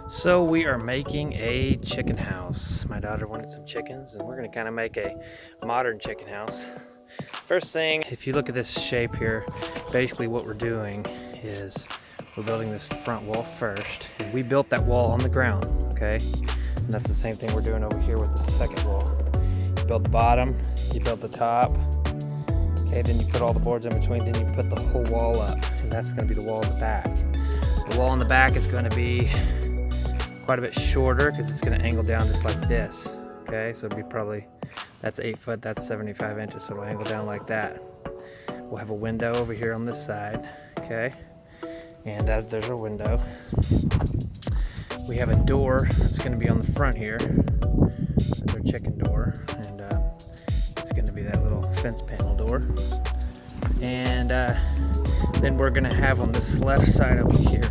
So we are making a chicken house. My daughter wanted some chickens and we're gonna kind of make a modern chicken house. First thing, if you look at this shape here, basically what we're doing is we're building this front wall first. And we built that wall on the ground, okay? And that's the same thing we're doing over here with the second wall. You build the bottom, you build the top, okay, then you put all the boards in between, then you put the whole wall up, and that's gonna be the wall in the back. The wall in the back is gonna be quite a bit shorter because it's going to angle down just like this. Okay, so it'll be probably, that's 8 foot, that's 75 inches, so it'll angle down like that. We'll have a window over here on this side, okay, and there's our window. We have a door that's going to be on the front here. That's our chicken door, and it's going to be that little fence panel door. And then we're going to have on this left side over here,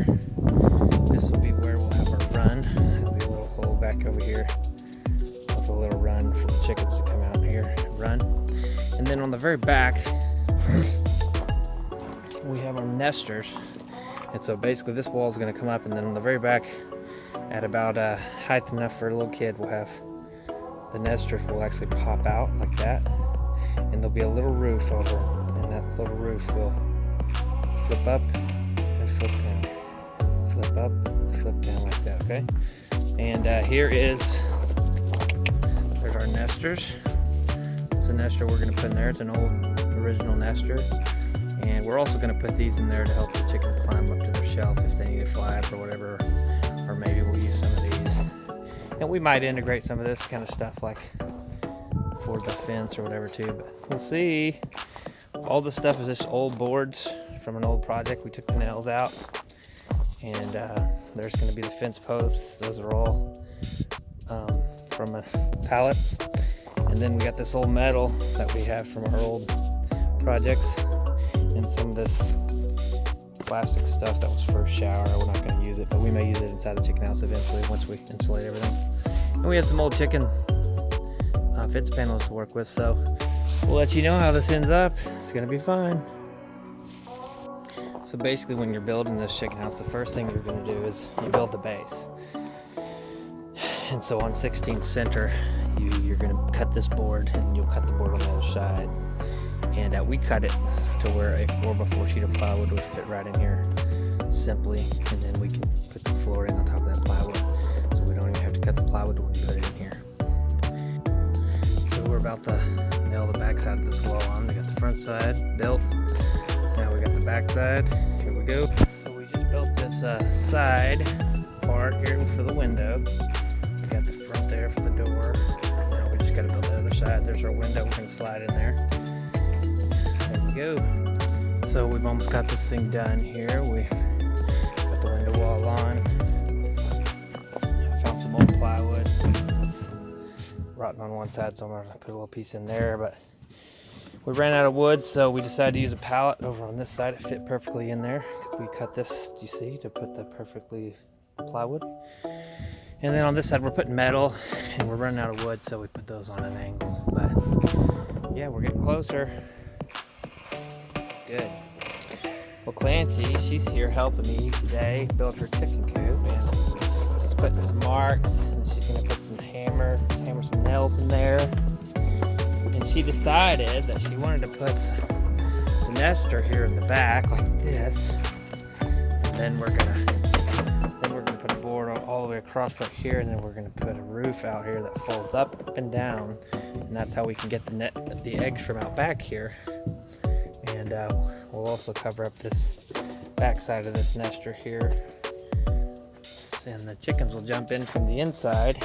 this will be where we'll have our run. There'll be a little hole back over here with a little run for the chickens to come out here and run. And then on the very back, we have our nesters. And so basically this wall is going to come up, and then on the very back, at about height enough for a little kid, we'll have the nesters will actually pop out like that. And there'll be a little roof over, and that little roof will flip up and flip down. Flip up, flip down like that, okay? And there's our nesters. It's a nester we're gonna put in there. It's an old original nester. And we're also gonna put these in there to help the chickens climb up to their shelf if they need to fly up or whatever. Or maybe we'll use some of these. And we might integrate some of this kind of stuff like for the fence or whatever too, but we'll see. All this stuff is just old boards from an old project. We took the nails out. And there's going to be the fence posts. Those are all from a pallet. And then we got this old metal that we have from our old projects, and some of this plastic stuff that was for a shower. We're not going to use it, but we may use it inside the chicken house eventually once we insulate everything. And we have some old chicken fence panels to work with, so we'll let you know how this ends up. It's going to be fun. So basically when you're building this chicken house, the first thing you're going to do is you build the base. And so on 16 center, you're going to cut this board, and you'll cut the board on the other side. And we cut it to where a 4x4 sheet of plywood would fit right in here simply. And then we can put the floor in on top of that plywood, so we don't even have to cut the plywood when we put it in here. So we're about to nail the back side of this wall on. We got the front side built. Now we got the back side. Here we go. So we just built this side part here for the window. We got the front there for the door. Now we just got to build the other side. There's our window. We're going to slide in there. There we go. So we've almost got this thing done here. We got the window wall on. I found some old plywood. It's rotten on one side, so I'm going to put a little piece in there. But we ran out of wood, so we decided to use a pallet over on this side. It fit perfectly in there because we cut this, you see, to put the plywood. And then on this side, we're putting metal, and we're running out of wood, so we put those on an angle. But yeah, we're getting closer. Good. Well, Clancy, she's here helping me today build her chicken coop, and she's putting some marks, and she's gonna put some hammer some nails in there. And she decided that she wanted to put the nester here in the back like this, and then we're gonna put a board all the way across right here, and then we're gonna put a roof out here that folds up and down, and that's how we can get the eggs from out back here. And we'll also cover up this back side of this nester here, and the chickens will jump in from the inside,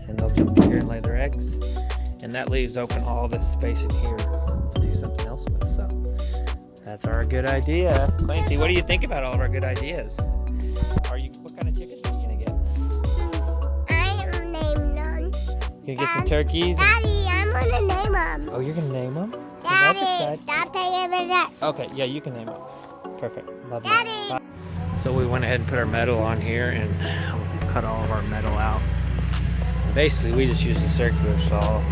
and they'll jump in here and lay their eggs. And that leaves open all this space in here to do something else with. So that's our good idea. Clancy, what do you think about all of our good ideas? What kind of chickens are you gonna get? I am name them. You gonna get some turkeys? Daddy, I'm gonna name them. Oh, you're gonna name them? Daddy, well, stop taking the okay, yeah, you can name them. Perfect. Love you. Daddy. Bye. So we went ahead and put our metal on here and cut all of our metal out. And basically, we just used a circular saw.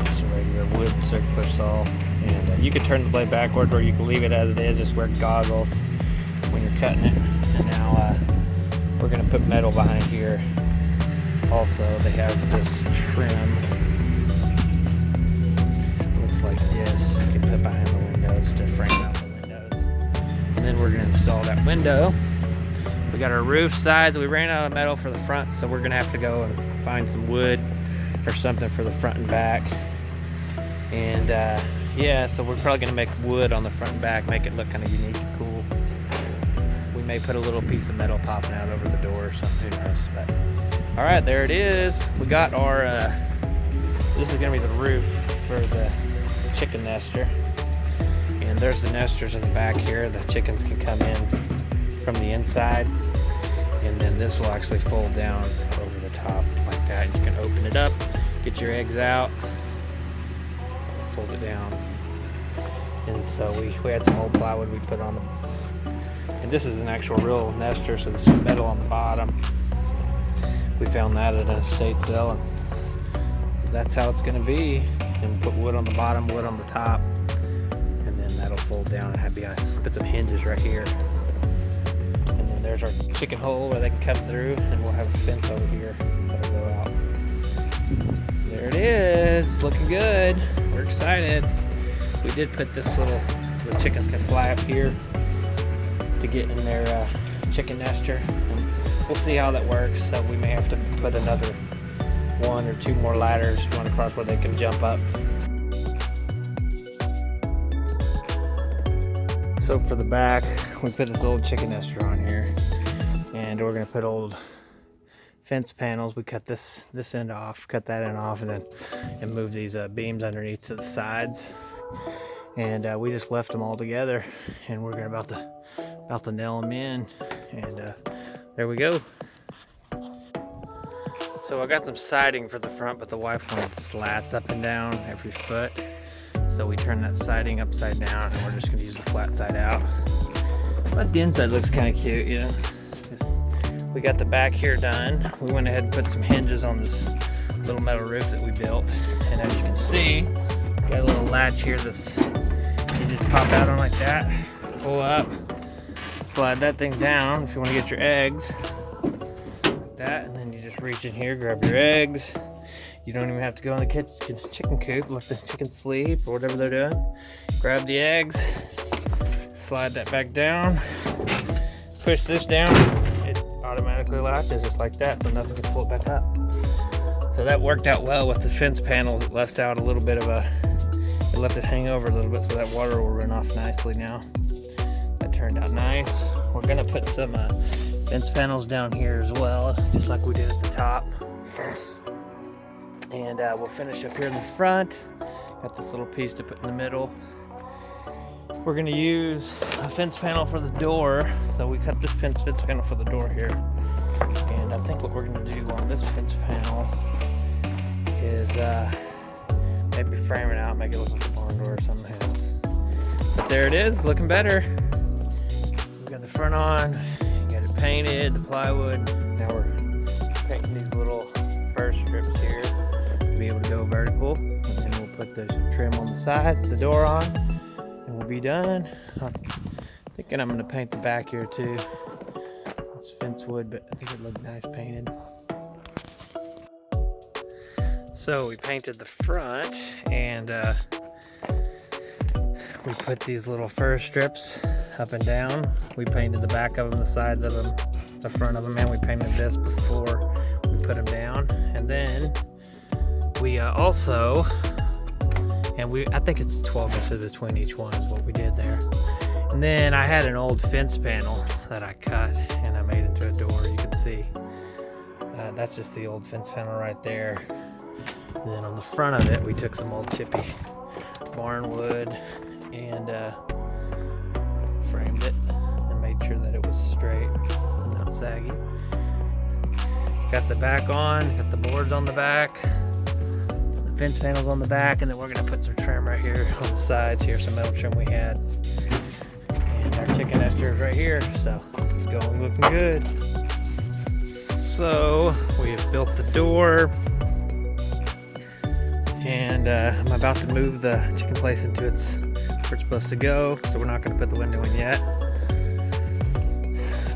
Just a regular wood circular saw. And you could turn the blade backward, or you can leave it as it is. Just wear goggles when you're cutting it. And now We're gonna put metal behind here. Also, they have this trim. Looks like this. You can put behind the windows to frame out the windows. And then we're gonna install that window. We got our roof sides. We ran out of metal for the front, so we're gonna have to go and find some wood or something for the front and back. And yeah, so we're probably gonna make wood on the front and back, make it look kind of unique and cool. We may put a little piece of metal popping out over the door or something, who knows. But all right, there it is. We got our, this is gonna be the roof for the chicken nester. And there's the nesters in the back here. The chickens can come in from the inside. And then this will actually fold down over the top like that. You can open it up, get your eggs out, fold it down. And so we had some old plywood we put on them. And this is an actual real nester, so there's some metal on the bottom. We found that at an estate sale, and that's how it's gonna be. And put wood on the bottom, wood on the top, and then that'll fold down and put some hinges right here. And then there's our chicken hole where they can come through, and we'll have a fence over here that'll go out. There it is, looking good. We're excited. We did put this the chickens can fly up here to get in their chicken nester. And we'll see how that works. So we may have to put another 1 or 2 more ladders run across where they can jump up. So for the back, we put this old chicken nester on here, and we're gonna put old fence panels. We cut this end off, cut that end off, and move these beams underneath to the sides. And we just left them all together, and we're about to nail them in. And there we go. So I got some siding for the front, but the wife wanted slats up and down every foot. So we turned that siding upside down, and we're just gonna use the flat side out. But the inside looks kind of cute, you know. We got the back here done. We went ahead and put some hinges on this little metal roof that we built. And as you can see, got a little latch here that's, you just pop out on like that, pull up, slide that thing down if you want to get your eggs, like that, and then you just reach in here, grab your eggs. You don't even have to go in the chicken coop, let the chickens sleep or whatever they're doing. Grab the eggs, slide that back down, push this down, it automatically latches just like that, so nothing can pull it back up. So that worked out well with the fence panels. It left out a little bit of it left it hang over a little bit, so that water will run off nicely now. That turned out nice. We're gonna put some fence panels down here as well, just like we did at the top. And we'll finish up here in the front. Got this little piece to put in the middle. We're gonna use a fence panel for the door. So we cut this fence panel for the door here. And I think what we're gonna do on this fence panel is maybe frame it out, make it look like a barn door or something else. But there it is, looking better. We got the front on, got it painted, the plywood. Now we're painting these little fur strips here to be able to go vertical. And then we'll put the trim on the sides, the door on, and we'll be done. I'm thinking I'm gonna paint the back here too. It's fence wood, but I think it looked nice painted. So we painted the front, and we put these little fur strips up and down. We painted the back of them, the sides of them, the front of them, and we painted this before we put them down. And then we also, I think it's 12 inches between each one is what we did there. And then I had an old fence panel that I cut and I made into a door. You can see that's just the old fence panel right there. And then on the front of it, we took some old chippy barn wood and framed it and made sure that it was straight and not saggy. Got the back on, got the boards on the back, the fence panels on the back, and then we're gonna put some trim right here on the sides here, some metal trim we had. And our chicken nester is right here, so it's going, looking good. So we have built the door, and I'm about to move the chicken place into where it's supposed to go, so we're not going to put the window in yet.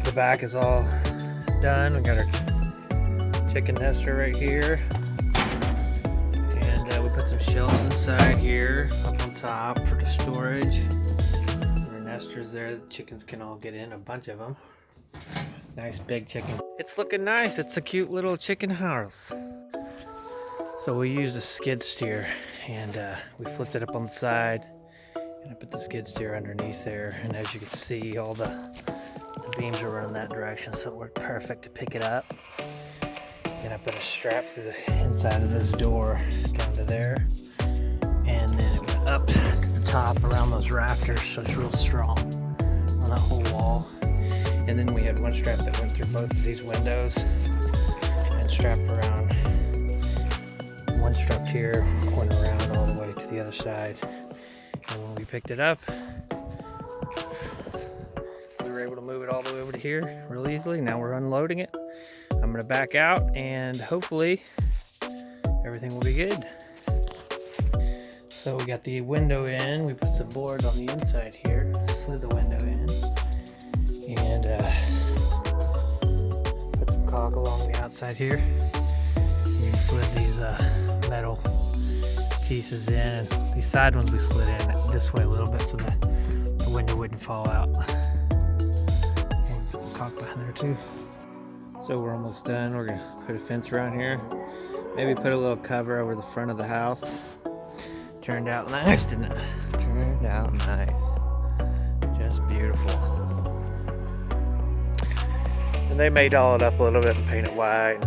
The back is all done. We got our chicken nester right here. And we put some shelves inside here, up on top for the storage. Our nesters there, the chickens can all get in, a bunch of them. Nice big chicken. It's looking nice. It's a cute little chicken house. So we used a skid steer and we flipped it up on the side. And I put the skid steer underneath there. And as you can see, all the beams are running that direction, so it worked perfect to pick it up. And I put a strap through the inside of this door down to there. And then it went up to the top around those rafters, so it's real strong on that whole wall. And then we had one strap that went through both of these windows and strapped around. One strapped here, went around all the way to the other side. And when we picked it up, we were able to move it all the way over to here real easily. Now we're unloading it. I'm gonna back out and hopefully everything will be good. So we got the window in. We put some board on the inside here, slid the window in. And put some caulk along the outside here. We slid these metal pieces in, and these side ones we slid in this way a little bit so that the window wouldn't fall out. And put the caulk behind there too. So we're almost done. We're gonna put a fence around here. Maybe put a little cover over the front of the house. Turned out nice, didn't it? Turned out nice. Just beautiful. And they may doll it up a little bit and paint it white.